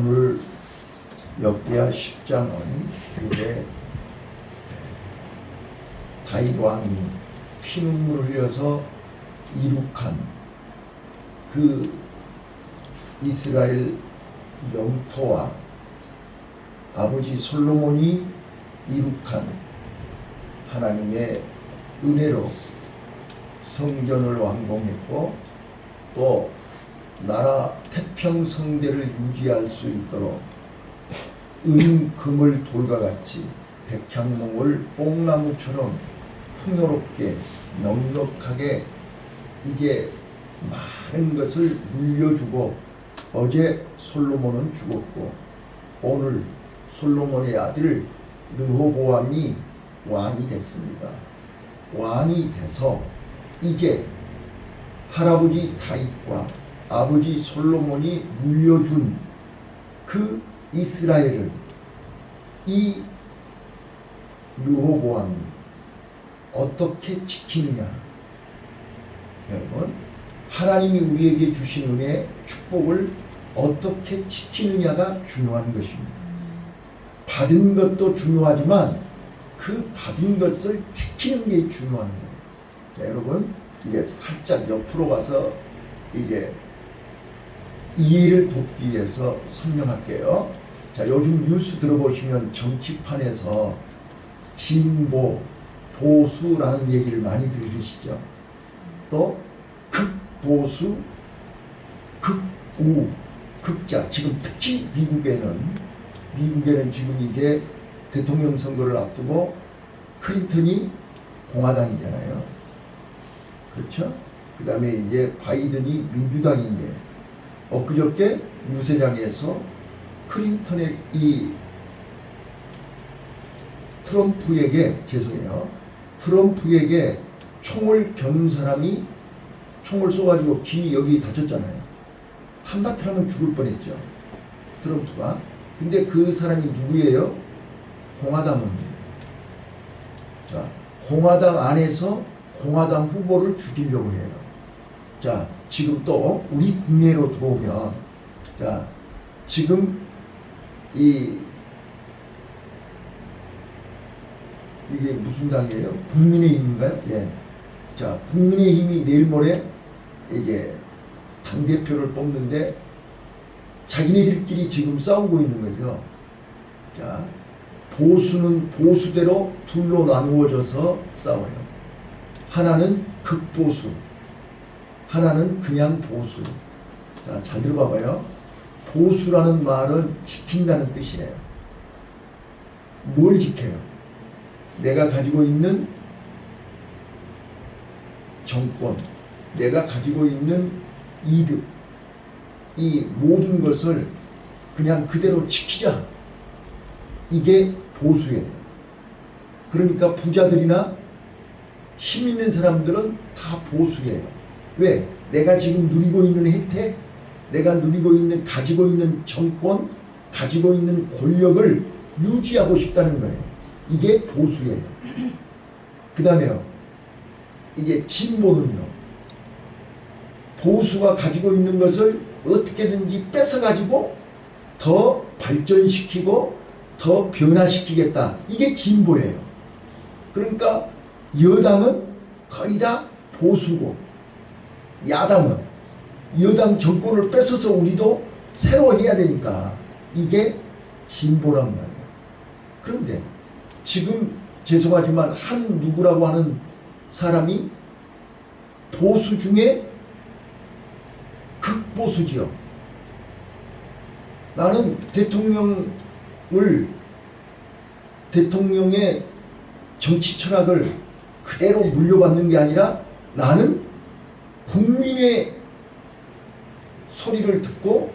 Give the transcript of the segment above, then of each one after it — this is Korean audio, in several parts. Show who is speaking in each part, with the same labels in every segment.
Speaker 1: 오늘 역대하 10장은 이제 다윗 왕이 피눈물을 흘려서 이룩한 그 이스라엘 영토와 아버지 솔로몬이 이룩한 하나님의 은혜로 성전을 완공했고 또 나라 태평성대를 유지할 수 있도록 은, 금을 돌과 같이 백향목을 뽕나무처럼 풍요롭게 넉넉하게 이제 많은 것을 물려주고 어제 솔로몬은 죽었고 오늘 솔로몬의 아들 르호보암이 왕이 됐습니다. 왕이 돼서 이제 할아버지 다윗과 아버지 솔로몬이 물려준 그 이스라엘을 이 르호보암이 어떻게 지키느냐. 여러분, 하나님이 우리에게 주신 은혜, 축복을 어떻게 지키느냐가 중요한 것입니다. 받은 것도 중요하지만 그 받은 것을 지키는 게 중요한 거예요. 자, 여러분, 이제 살짝 옆으로 가서 이제 이해를 돕기 위해서 설명할게요. 자, 요즘 뉴스 들어보시면 정치판에서 진보, 보수라는 얘기를 많이 들으시죠. 또 극보수, 극우, 극자. 지금 특히 미국에는 지금 이제 대통령 선거를 앞두고 클린턴이 공화당이잖아요. 그렇죠? 그 다음에 이제 바이든이 민주당인데 엊그저께 유세장에서 클린턴의 이 트럼프에게 총을 겨눈 사람이 총을 쏘가지고 귀 여기 다쳤잖아요. 한바탕 죽을 뻔했죠. 트럼프가. 근데 그 사람이 누구예요? 공화당원이에요. 자, 공화당 안에서 공화당 후보를 죽이려고 해요. 자, 지금 또 우리 국내로 들어오면, 자, 지금 이게 무슨 당이에요? 국민의힘인가요? 예. 자, 국민의힘이 내일 모레 이제 당대표를 뽑는데 자기네들끼리 지금 싸우고 있는 거죠. 자, 보수는 보수대로 둘로 나누어져서 싸워요. 하나는 극보수, 하나는 그냥 보수. 자, 잘 들어봐봐요. 보수라는 말은 지킨다는 뜻이에요. 뭘 지켜요? 내가 가지고 있는 정권, 내가 가지고 있는 이득, 이 모든 것을 그냥 그대로 지키자. 이게 보수예요. 그러니까 부자들이나 힘 있는 사람들은 다 보수예요. 왜? 내가 지금 누리고 있는 혜택, 내가 가지고 있는 정권, 가지고 있는 권력을 유지하고 싶다는 거예요. 이게 보수예요. 그 다음에요, 이제 진보는요, 보수가 가지고 있는 것을 어떻게든지 뺏어가지고 더 발전시키고 더 변화시키겠다. 이게 진보예요. 그러니까 여당은 거의 다 보수고, 야당은 여당 정권을 뺏어서 우리도 새로 해야 되니까 이게 진보란 말이에요. 그런데 지금 죄송하지만 한 누구라고 하는 사람이 보수 중에 극보수지요. 나는 대통령의 정치 철학을 그대로 물려받는 게 아니라 나는 국민의 소리를 듣고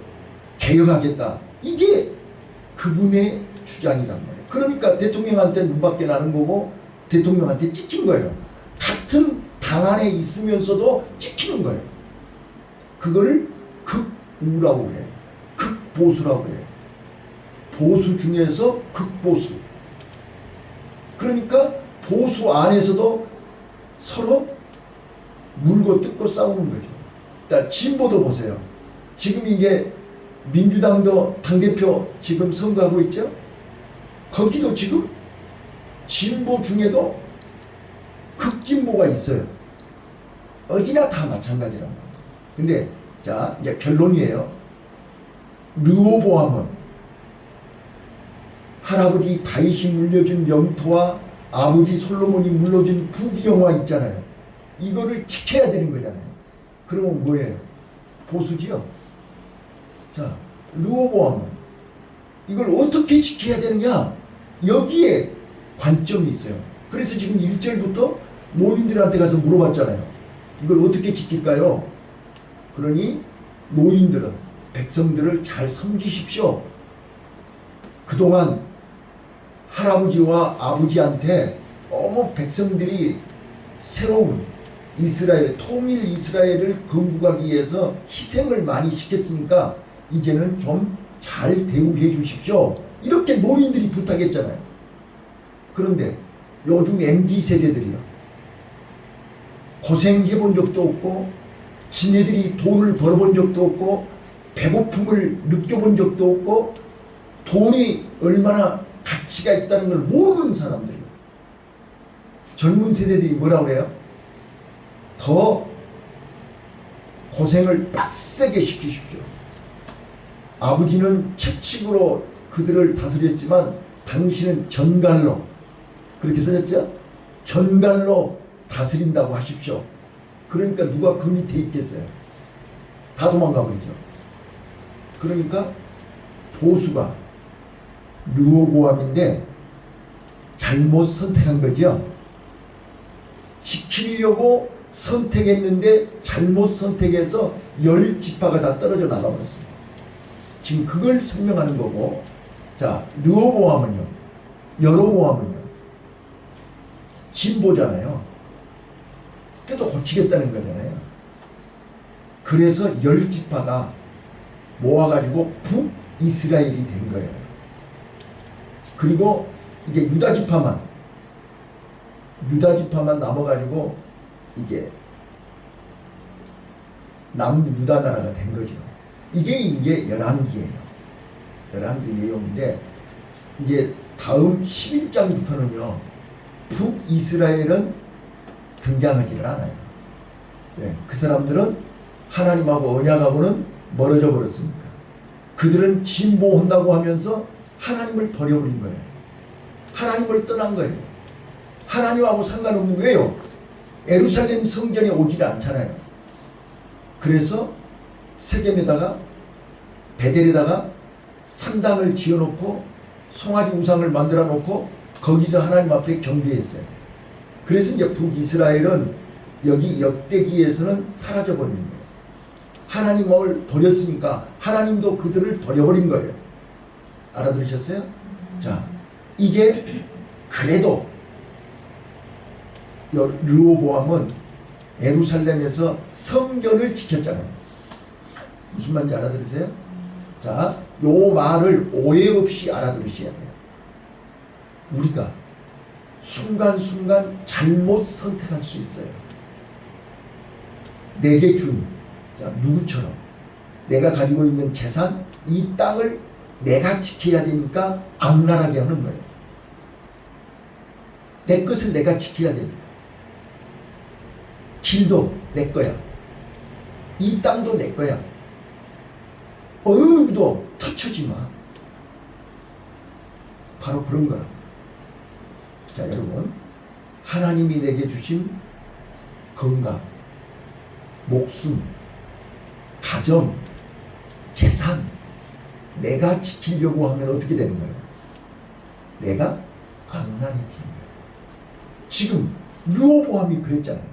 Speaker 1: 개혁하겠다. 이게 그분의 주장이란 말이에요. 그러니까 대통령한테 눈밖에 나는 거고 대통령한테 찍힌 거예요. 같은 당 안에 있으면서도 찍히는 거예요. 그걸 극우라고 그래요. 극보수라고 그래요. 보수 중에서 극보수. 그러니까 보수 안에서도 서로 물고 뜯고 싸우는 거죠. 진보도 보세요. 지금 이게 민주당도 당대표 지금 선거하고 있죠. 거기도 지금 진보 중에도 극진보가 있어요. 어디나 다 마찬가지란 말이에요. 근데 자 이제 결론이에요. 르호보암은 할아버지 다윗이 물려준 영토와 아버지 솔로몬이 물려준 부귀영화 있잖아요. 이거를 지켜야 되는 거잖아요. 그러면 뭐예요? 보수지요. 자, 르호보암은 이걸 어떻게 지켜야 되느냐? 여기에 관점이 있어요. 그래서 지금 1절부터 노인들한테 가서 물어봤잖아요. 이걸 어떻게 지킬까요? 그러니 노인들은 백성들을 잘 섬기십시오. 그동안 할아버지와 아버지한테 너무 백성들이 새로운 이스라엘, 통일 이스라엘을 건국하기 위해서 희생을 많이 시켰으니까 이제는 좀 잘 대우해 주십시오. 이렇게 노인들이 부탁했잖아요. 그런데 요즘 MZ세대들이요. 고생해 본 적도 없고 지네들이 돈을 벌어본 적도 없고 배고픔을 느껴본 적도 없고 돈이 얼마나 가치가 있다는 걸 모르는 사람들이에요. 젊은 세대들이 뭐라고 그래요? 더 고생을 빡세게 시키십시오. 아버지는 채찍으로 그들을 다스렸지만 당신은 전갈로, 그렇게 써졌죠? 전갈로 다스린다고 하십시오. 그러니까 누가 그 밑에 있겠어요? 다 도망가 버리죠. 그러니까 보수가 르호보암인데 잘못 선택한 거죠. 지키려고 선택했는데 잘못 선택해서 10지파가 다 떨어져 나가버렸어요. 지금 그걸 설명하는 거고, 자, 르호보암은요, 여로보암은요, 진보잖아요. 뜯어 고치겠다는 거잖아요. 그래서 10지파가 모아가지고 북이스라엘이 된 거예요. 그리고 이제 유다지파만 남아가지고 이제 남유다 나라가 된 거죠. 이게 이제 열왕기예요. 열왕기 내용인데 이제 다음 11장부터는요 북이스라엘은 등장하지를 않아요. 네, 그 사람들은 하나님하고 언약하고는 멀어져 버렸으니까. 그들은 진보한다고 하면서 하나님을 버려버린 거예요. 하나님을 떠난 거예요. 하나님하고 상관없는 거예요. 예루살렘 성전에 오지 않잖아요. 그래서 세겜에다가 베델에다가 산당을 지어놓고 송아지 우상을 만들어 놓고 거기서 하나님 앞에 경배했어요. 그래서 이제 북이스라엘은 여기 역대기에서는 사라져버린 거예요. 하나님을 버렸으니까 하나님도 그들을 버려버린 거예요. 알아들으셨어요? 자, 이제 그래도 르호보암은 예루살렘에서 성전을 지켰잖아요. 무슨 말인지 알아들으세요? 자, 요 말을 오해 없이 알아들으셔야 돼요. 우리가 순간순간 잘못 선택할 수 있어요. 내게 준, 자, 누구처럼 내가 가지고 있는 재산, 이 땅을 내가 지켜야 되니까 악랄하게 하는 거예요. 내 것을 내가 지켜야 되니까. 길도 내 거야. 이 땅도 내 거야. 어느 누구도 터치하지 마. 바로 그런 거라. 자, 여러분, 하나님이 내게 주신 건강, 목숨, 가정, 재산, 내가 지키려고 하면 어떻게 되는 거예요? 내가 악랄해지는 거예요. 지금 르호보암이 그랬잖아요.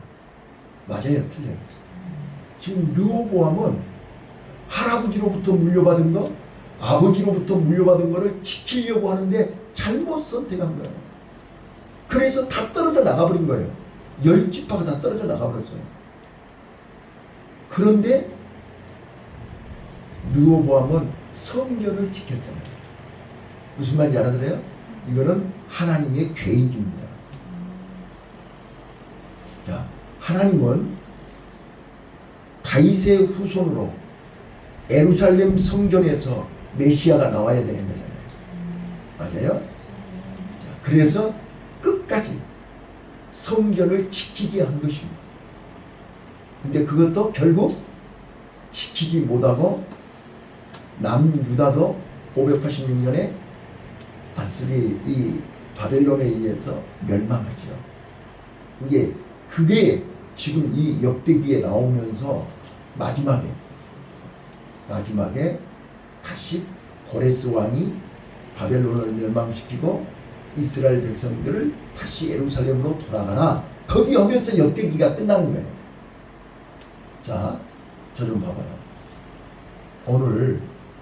Speaker 1: 맞아요, 틀려요. 지금 르호보암은 할아버지로부터 물려받은 거, 아버지로부터 물려받은 거를 지키려고 하는데 잘못 선택한 거예요. 그래서 다 떨어져 나가버린 거예요. 10지파가 다 떨어져 나가버렸어요. 그런데 르호보암은 성전을 지켰잖아요. 무슨 말인지 알아들어요? 이거는 하나님의 계획입니다. 자, 하나님은 다윗의 후손으로 예루살렘 성전에서 메시아가 나와야 되는 거잖아요. 맞아요? 자, 그래서 끝까지 성전을 지키게 한 것입니다. 근데 그것도 결국 지키지 못하고 남유다도 586년에 아수리 이 바벨론에 의해서 멸망하죠. 그게 지금 이 역대기에 나오면서 마지막에 다시 고레스 왕이 바벨론을 멸망시키고 이스라엘 백성들을 다시 예루살렘으로 돌아가라. 거기 오면서 역대기가 끝나는 거예요. 자, 저 좀 봐봐요. 오늘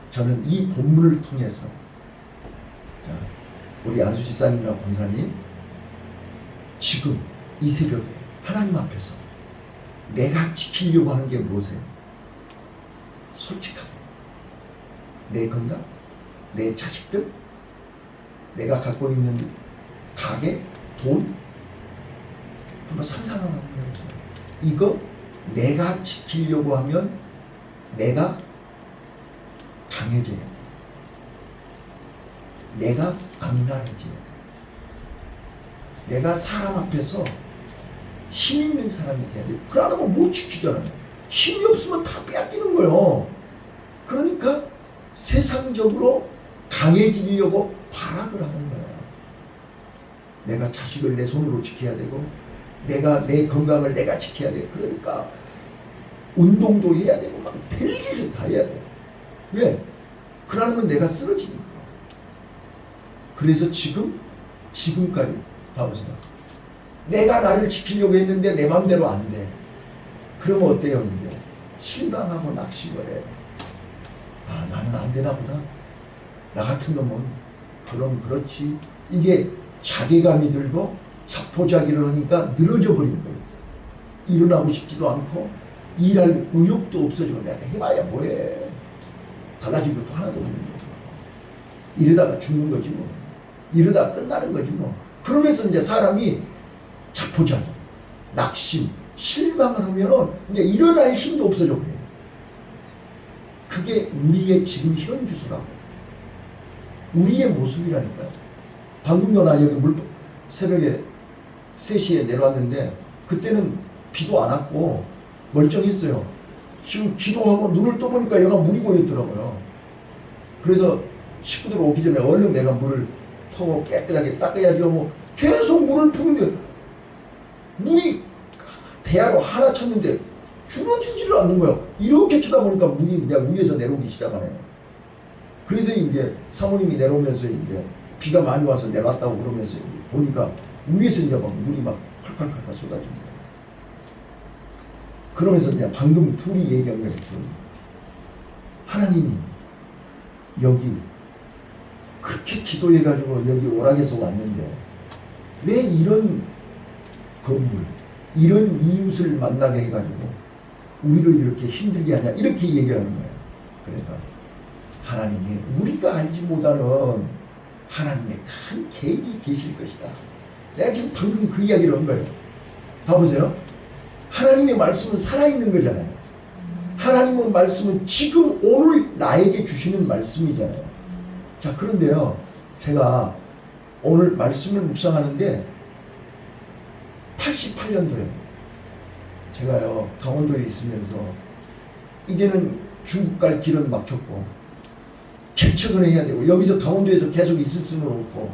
Speaker 1: 저는 이 본문을 통해서 자, 우리 안수 집사님이나 권사님 지금 이 새벽에 하나님 앞에서 내가 지키려고 하는 게 무엇이에요? 솔직하게 내 건강, 내 자식들, 내가 갖고 있는 가게, 돈, 한번 상상하는 거예요. 이거 내가 지키려고 하면 내가 강해져야 돼. 내가 안간해져야 돼. 내가 사람 앞에서 힘 있는 사람이 돼야 돼. 그러면 못 지키잖아요. 힘이 없으면 다 빼앗기는 거예요. 그러니까 세상적으로 강해지려고 발악을 하는 거야. 내가 자식을 내 손으로 지켜야 되고 내가 내 건강을 내가 지켜야 돼. 그러니까 운동도 해야 되고 막 별짓을 다 해야 돼. 왜? 그러면 내가 쓰러지니까. 그래서 지금까지 봐보세요. 내가 나를 지키려고 했는데 내 맘대로 안 돼. 그러면 어때요? 이제 실망하고 낙심을 해. 아, 나는 안 되나 보다. 나 같은 놈은 그럼 그렇지. 이게 자괴감이 들고 자포자기를 하니까 늘어져 버리는 거예요. 일어나고 싶지도 않고 일할 의욕도 없어지고 내가 해봐야 뭐해. 달라진 것도 하나도 없는데 이러다가 죽는 거지 뭐. 이러다가 끝나는 거지 뭐. 그러면서 이제 사람이 자포자기, 낙심, 실망을 하면은 이제 일어날 힘도 없어져 버려요. 그게 우리의 지금 현 주소라고. 우리의 모습이라니까요. 방금도 나 여기 새벽에 3시에 내려왔는데 그때는 비도 안 왔고 멀쩡했어요. 지금 기도하고 눈을 떠보니까 얘가 물이 고였더라고요. 그래서 식구들 오기 전에 얼른 내가 물을 터고 깨끗하게 닦아야죠. 뭐 계속 물을 푸는데 물이 대야로 하나 쳤는데 줄어들지를 않는 거예요. 이렇게 쳐다보니까 물이 그냥 위에서 내려오기 시작하네. 그래서 이제 사모님이 내려오면서 이제 비가 많이 와서 내려왔다고 그러면서 보니까 위에서 이제 막 물이 막 칼칼칼칼 쏟아집니다. 그러면서 이제 방금 둘이 얘기한 거예요. 하나님이 여기 그렇게 기도해가지고 여기 오락에서 왔는데 왜 이런 건물, 이런 이웃을 만나게 해가지고 우리를 이렇게 힘들게 하냐 이렇게 얘기하는 거예요. 그래서 하나님이 우리가 알지 못하는 하나님의 큰 계획이 계실 것이다. 내가 지금 방금 그 이야기를 한 거예요. 봐보세요. 하나님의 말씀은 살아있는 거잖아요. 하나님의 말씀은 지금 오늘 나에게 주시는 말씀이잖아요. 자, 그런데요, 제가 오늘 말씀을 묵상하는데 88년도에 제가요 강원도에 있으면서 이제는 중국 갈 길은 막혔고 개척을 해야 되고 여기서 강원도에서 계속 있을 수는 없고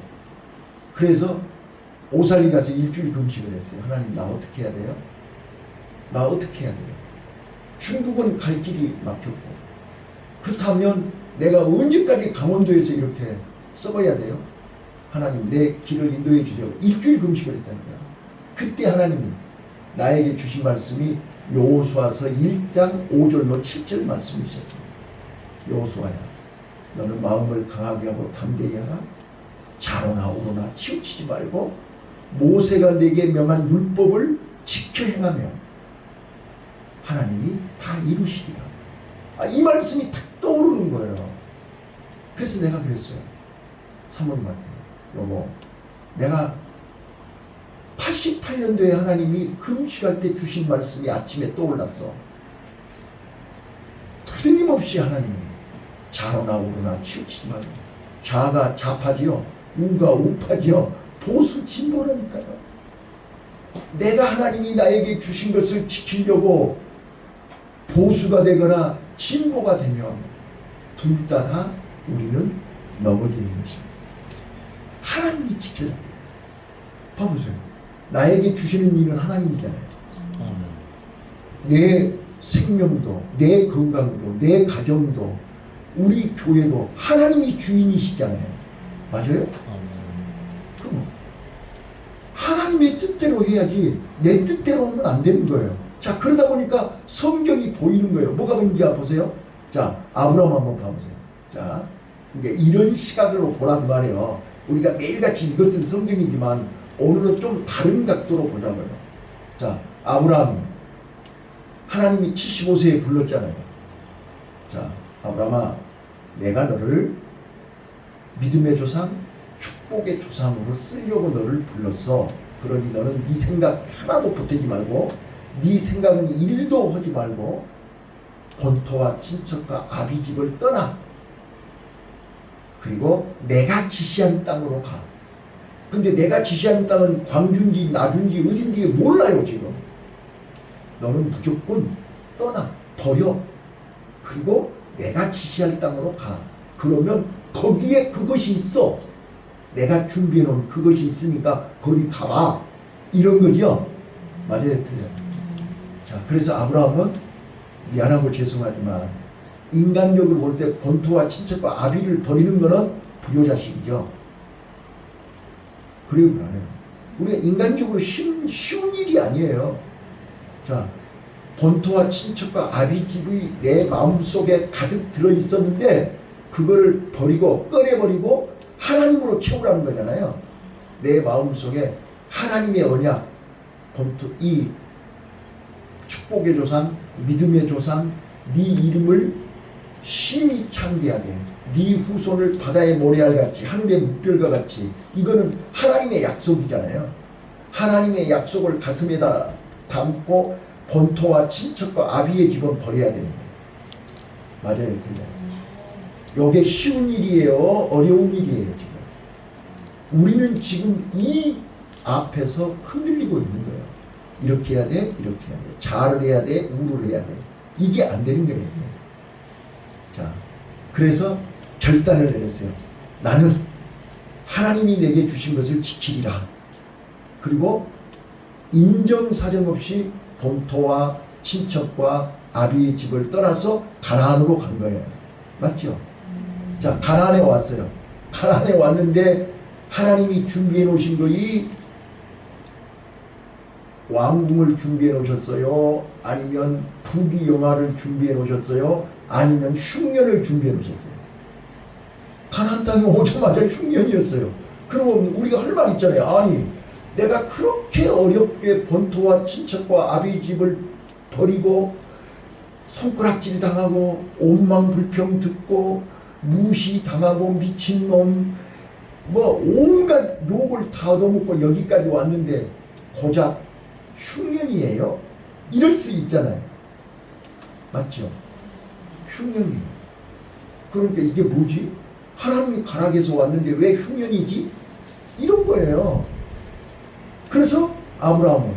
Speaker 1: 그래서 오살리 가서 일주일 금식을 했어요. 하나님 나 어떻게 해야 돼요? 나 어떻게 해야 돼요? 중국은 갈 길이 막혔고 그렇다면 내가 언제까지 강원도에서 이렇게 썩어야 돼요? 하나님 내 길을 인도해 주세요. 일주일 금식을 했다는 거야. 그때 하나님이 나에게 주신 말씀이 여호수아서 1장 5절로 7절 말씀이셨어요. 여호수아야 너는 마음을 강하게 하고 담대히 하라. 좌로나 우로나 치우치지 말고 모세가 내게 명한 율법을 지켜 행하며 하나님이 다 이루시리라. 이 말씀이 탁 떠오르는 거예요. 그래서 내가 그랬어요. 사모님한테 여보 내가 88년도에 하나님이 금식할 때 주신 말씀이 아침에 떠올랐어. 틀림없이 없이 하나님이 좌로나 우로나 치우치지 말고 좌가 좌파지요 우가 우파지요 보수 진보라니까요. 내가 하나님이 나에게 주신 것을 지키려고 보수가 되거나 진보가 되면 둘 다 우리는 넘어지는 것입니다. 하나님이 지켜야 돼요. 봐보세요. 나에게 주시는 일은 하나님이잖아요. 내 생명도, 내 건강도, 내 가정도, 우리 교회도 하나님이 주인이시잖아요. 맞아요? 그럼 하나님의 뜻대로 해야지 내 뜻대로는 안 되는 거예요. 자, 그러다 보니까 성경이 보이는 거예요. 뭐가 보이는지 보세요. 자, 아브라함 한번 봐보세요. 자, 이제 이런 시각으로 보란 말이에요. 우리가 매일같이 읽었던 성경이지만 오늘은 좀 다른 각도로 보자고요. 자, 아브라함이 하나님이 75세에 불렀잖아요. 자, 아브라함아, 내가 너를 믿음의 조상, 축복의 조상으로 쓰려고 너를 불렀어. 그러니 너는 네 생각 하나도 보태지 말고 네 생각은 일도 하지 말고 본토와 친척과 아비집을 떠나. 그리고 내가 지시한 땅으로 가. 근데 내가 지시한 땅은 광주인지 나주인지 어딘지 몰라요 지금. 너는 무조건 떠나. 버려. 그리고 내가 지시할 땅으로 가. 그러면 거기에 그것이 있어. 내가 준비해 놓은 그것이 있으니까 거기 가봐. 이런 거죠. 맞아요, 틀려요. 자, 그래서 아브라함은 미안하고 죄송하지만 인간적으로 볼 때 본토와 친척과 아비를 버리는 거는 불효자식이죠. 그리고 그러네요. 우리가 인간적으로 쉬운 일이 아니에요. 자, 본토와 친척과 아비 집이 내 마음속에 가득 들어있었는데 그거를 버리고 꺼내버리고 하나님으로 채우라는 거잖아요. 내 마음속에 하나님의 언약, 본토, 이 축복의 조상, 믿음의 조상, 네 이름을 심히 창대하게, 네 후손을 바다의 모래알같이 하늘의 묵별과 같이. 이거는 하나님의 약속이잖아요. 하나님의 약속을 가슴에다 담고 본토와 친척과 아비의 집은 버려야 되는 거예요. 맞아요, 틀려요. 이게 쉬운 일이에요, 어려운 일이에요. 지금 우리는 지금 이 앞에서 흔들리고 있는 거예요. 이렇게 해야 돼, 이렇게 해야 돼, 좌를 해야 돼, 우를 해야 돼. 이게 안 되는 거예요. 자, 그래서 결단을 내렸어요. 나는 하나님이 내게 주신 것을 지키리라. 그리고 인정사정 없이 본토와 친척과 아비의 집을 떠나서 가나안으로 간 거예요. 맞죠? 자, 가나안에 왔어요. 가나안에 왔는데 하나님이 준비해 놓으신 거이 왕궁을 준비해 놓으셨어요? 아니면 부귀영화를 준비해 놓으셨어요? 아니면 흉년을 준비해 놓으셨어요? 가나안 땅에 오자마자 흉년이었어요. 그럼 우리가 할 말 있잖아요. 아니, 내가 그렇게 어렵게 본토와 친척과 아비 집을 버리고 손가락질 당하고 오만불평 듣고 무시당하고 미친놈 뭐 온갖 욕을 다 얻어먹고 여기까지 왔는데 고작 흉년이에요? 이럴 수 있잖아요. 맞죠? 흉년이에요. 그러니까 이게 뭐지? 하나님이 가락에서 왔는데 왜 흉년이지? 이런 거예요. 그래서 아브라함은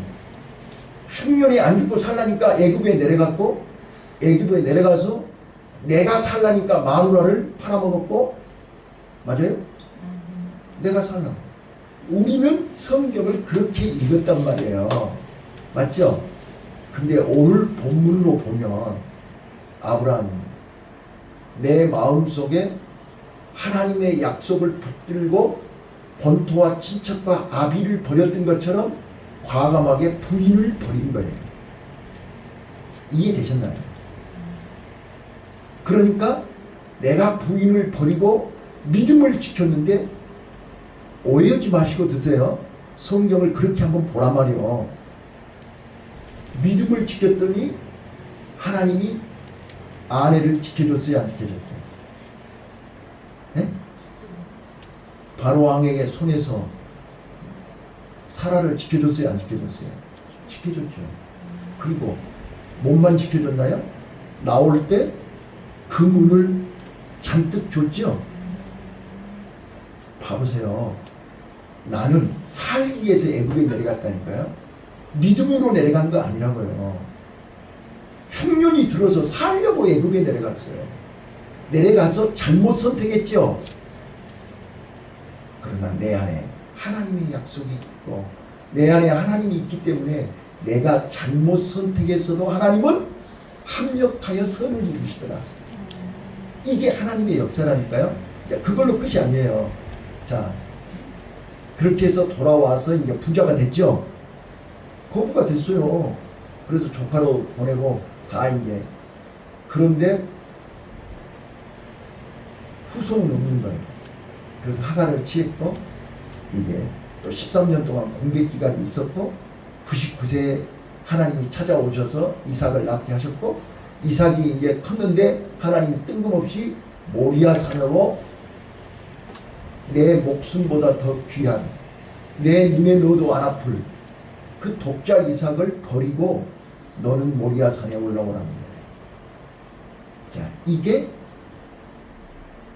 Speaker 1: 흉년에 안 죽고 살라니까 애굽에 내려갔고, 애굽에 내려가서 내가 살라니까 마누라를 팔아먹었고, 맞아요? 내가 살라. 우리는 성경을 그렇게 읽었단 말이에요. 맞죠? 근데 오늘 본문으로 보면 아브라함이 내 마음속에 하나님의 약속을 붙들고 본토와 친척과 아비를 버렸던 것처럼 과감하게 부인을 버린 거예요. 이해되셨나요? 그러니까 내가 부인을 버리고 믿음을 지켰는데, 오해하지 마시고 드세요. 성경을 그렇게 한번 보라 말이요. 믿음을 지켰더니 하나님이 아내를 지켜줬어요, 안 지켜줬어요? 네? 바로 왕에게 손에서 사라를 지켜줬어요, 안 지켜줬어요? 지켜줬죠. 그리고 몸만 지켜줬나요? 나올 때 그 문을 잔뜩 줬죠. 봐보세요. 나는 살기 위해서 애굽에 내려갔다니까요. 믿음으로 내려간 거 아니라고요. 흉년이 들어서 살려고 애굽에 내려갔어요. 내려가서 잘못 선택했죠. 그러나 내 안에 하나님의 약속이 있고 내 안에 하나님이 있기 때문에 내가 잘못 선택했어도 하나님은 합력하여 선을 이루시더라. 이게 하나님의 역사라니까요. 그걸로 끝이 아니에요. 자, 그렇게 해서 돌아와서 이제 부자가 됐죠. 거부가 됐어요. 그래서 조카로 보내고 다 이제. 그런데 후손은 없는 거예요. 그래서 하가를 취했고 이게 또 13년 동안 공백 기간이 있었고 99세에 하나님이 찾아오셔서 이삭을 낳게 하셨고 이삭이 이제 컸는데 하나님이 뜬금없이 모리아 산으로 내 목숨보다 더 귀한 내 눈에 넣어도 안 아플 그 독자 이삭을 버리고 너는 모리아 산에 올라오라는 거예요. 자, 이게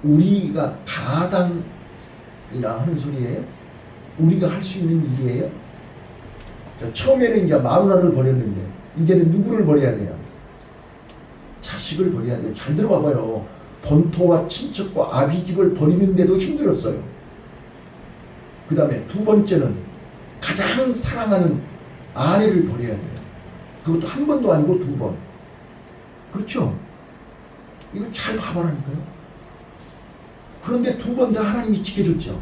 Speaker 1: 우리가 가당이라 하는 소리예요. 우리가 할 수 있는 일이에요. 자, 처음에는 이제 마누라를 버렸는데 이제는 누구를 버려야 돼요? 자식을 버려야 돼요. 잘 들어봐봐요. 본토와 친척과 아비집을 버리는데도 힘들었어요. 그 다음에 두 번째는 가장 사랑하는 아내를 버려야 돼요. 그것도 한 번도 아니고 두 번. 그렇죠? 이거 잘 봐봐라니까요. 그런데 두 번 다 하나님이 지켜줬죠.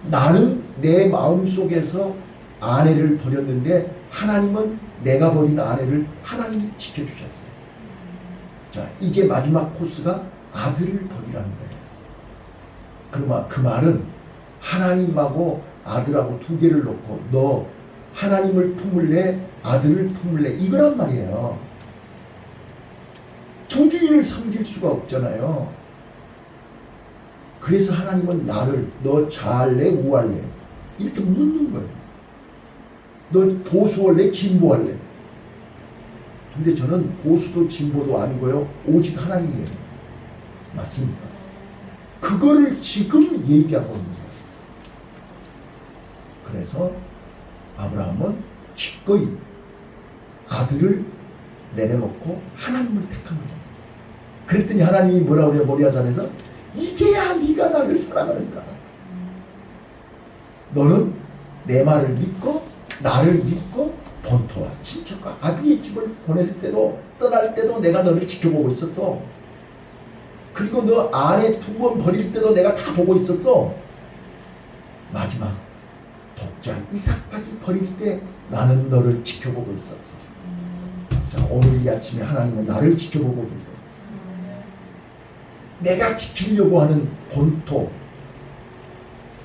Speaker 1: 나는 내 마음속에서 아내를 버렸는데 하나님은 내가 버린 아내를 하나님이 지켜주셨어요. 자, 이제 마지막 코스가 아들을 버리라는 거예요. 그러면 그 말은 하나님하고 아들하고 두 개를 놓고 너 하나님을 품을래 아들을 품을래 이거란 말이에요. 두 주인을 섬길 수가 없잖아요. 그래서 하나님은 나를 너 좌할래 우할래 이렇게 묻는 거예요. 너 보수할래 진보할래. 근데 저는 보수도 진보도 아니고요. 오직 하나님이에요. 맞습니까? 그거를 지금 얘기하고 있는 거예요. 그래서 아브라함은 기꺼이 아들을 내려놓고 하나님을 택한 거죠. 그랬더니 하나님이 뭐라고 그래요? 모리아산에서 이제야 네가 나를 사랑하는구나. 너는 내 말을 믿고 나를 믿고 본토와 친척과 아비의 집을 보낼 때도 떠날 때도 내가 너를 지켜보고 있었어. 그리고 너 아내 두 번 버릴 때도 내가 다 보고 있었어. 마지막 독자 이삭까지 버릴 때 나는 너를 지켜보고 있었어. 자, 오늘 이 아침에 하나님은 나를 지켜보고 계세요. 내가 지키려고 하는 본토,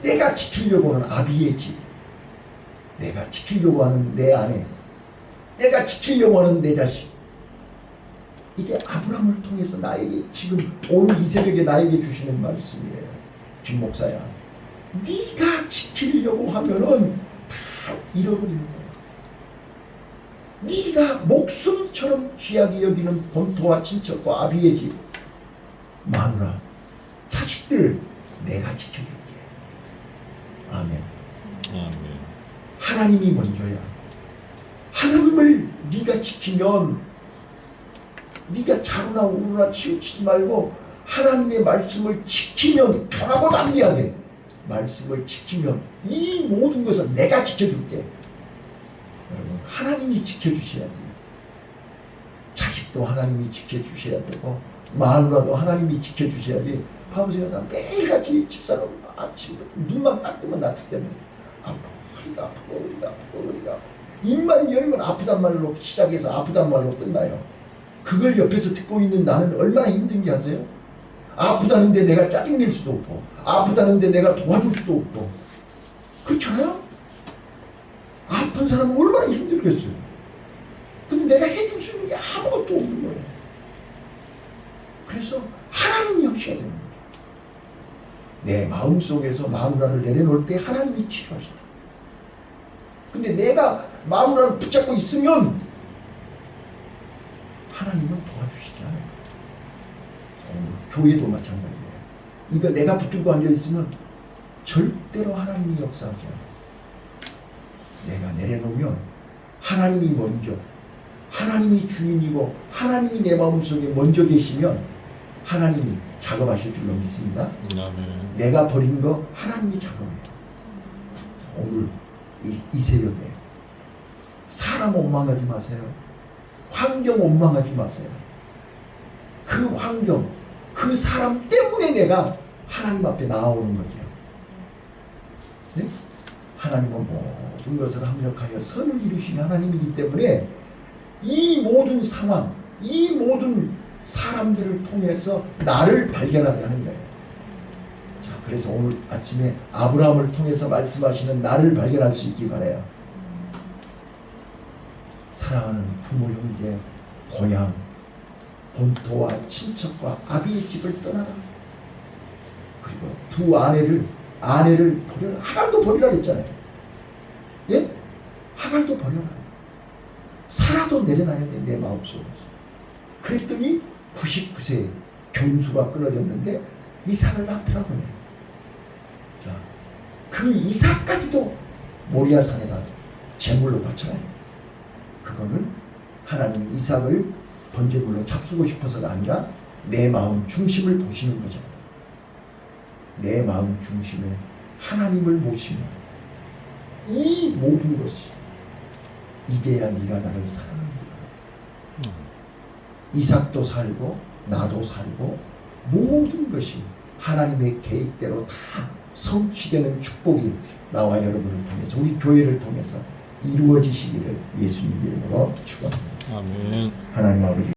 Speaker 1: 내가 지키려고 하는 아비의 집, 내가 지키려고 하는 내 아내, 내가 지키려고 하는 내 자식. 이게 아브라함을 통해서 나에게 지금 오늘 이 새벽에 나에게 주시는 말씀이에요. 김 목사야, 네가 지키려고 하면은 다 잃어버리는 거야. 네가 목숨처럼 귀하게 여기는 본토와 친척과 아비의 집, 마누라, 자식들 내가 지켜줄게. 아멘.
Speaker 2: 아멘.
Speaker 1: 하나님이 먼저야. 하나님을 네가 지키면 네가 자루나 우루나 치우치지 말고 하나님의 말씀을 지키면 강하고 담대하게 말씀을 지키면 이 모든 것을 내가 지켜줄게. 여러분, 하나님이 지켜주셔야지. 자식도 하나님이 지켜주셔야 되고 마누라도 하나님이 지켜주셔야지. 봐보세요. 나 매일같이 집사람 아침부터 눈만 딱 뜨면 나 죽겠네. 아파. 허리가 아프고 어디가 아프고 어디가 아프고 입만 열면 아프단 말로 시작해서 아프단 말로 끝나요. 그걸 옆에서 듣고 있는 나는 얼마나 힘든지 아세요? 아프다는데 내가 짜증낼 수도 없고 아프다는데 내가 도와줄 수도 없고 그렇잖아요? 아픈 사람은 얼마나 힘들겠어요. 근데 내가 해줄 수 있는 게 아무것도 없는 거예요. 그래서 하나님이 하셔야 되는 거예요. 내 마음속에서 마누라를 내려놓을 때 하나님이 치료하셔요. 근데 내가 마누라를 붙잡고 있으면 하나님은 도와주시지 않아요. 교회도 마찬가지예요. 이거 내가 붙들고 앉아있으면 절대로 하나님이 역사하지 않아요. 내가 내려놓으면 하나님이 먼저, 하나님이 주인이고 하나님이 내 마음속에 먼저 계시면 하나님이 작업하실 줄로 믿습니다.
Speaker 2: 아멘.
Speaker 1: 내가 버린 거 하나님이 작업해요. 오늘 이 새벽에 사람 원망하지 마세요. 환경 원망하지 마세요. 그 환경, 그 사람 때문에 내가 하나님 앞에 나아오는 거죠. 네? 하나님은 모든 것을 합력하여 선을 이루시는 하나님이기 때문에 이 모든 상황, 이 모든 사람들을 통해서 나를 발견하게 하는 거예요. 자, 그래서 오늘 아침에 아브라함을 통해서 말씀하시는 나를 발견할 수 있기 바라요. 사랑하는 부모, 형제, 고향, 본토와 친척과 아비의 집을 떠나라. 그리고 두 아내를 버려라. 하갈도 버리라 그랬잖아요. 예? 하갈도 버려라. 사라도 내려놔야 돼, 내 마음속에서. 그랬더니 99세 경수가 끊어졌는데 이삭을 낳더라고요. 자, 그 이삭까지도 모리아 산에다 제물로 바쳐요. 그거는 하나님이 이삭을 번제물로 잡수고 싶어서가 아니라 내 마음 중심을 보시는 거죠. 내 마음 중심에 하나님을 모시면 이 모든 것이 이제야 네가 나를 사랑한다. 이삭도 살고 나도 살고 모든 것이 하나님의 계획대로 다 성취되는 축복이 나와 여러분을 통해서 우리 교회를 통해서 이루어지시기를 예수님 이름으로 축원합니다.
Speaker 2: 아멘.
Speaker 1: 하나님 아버지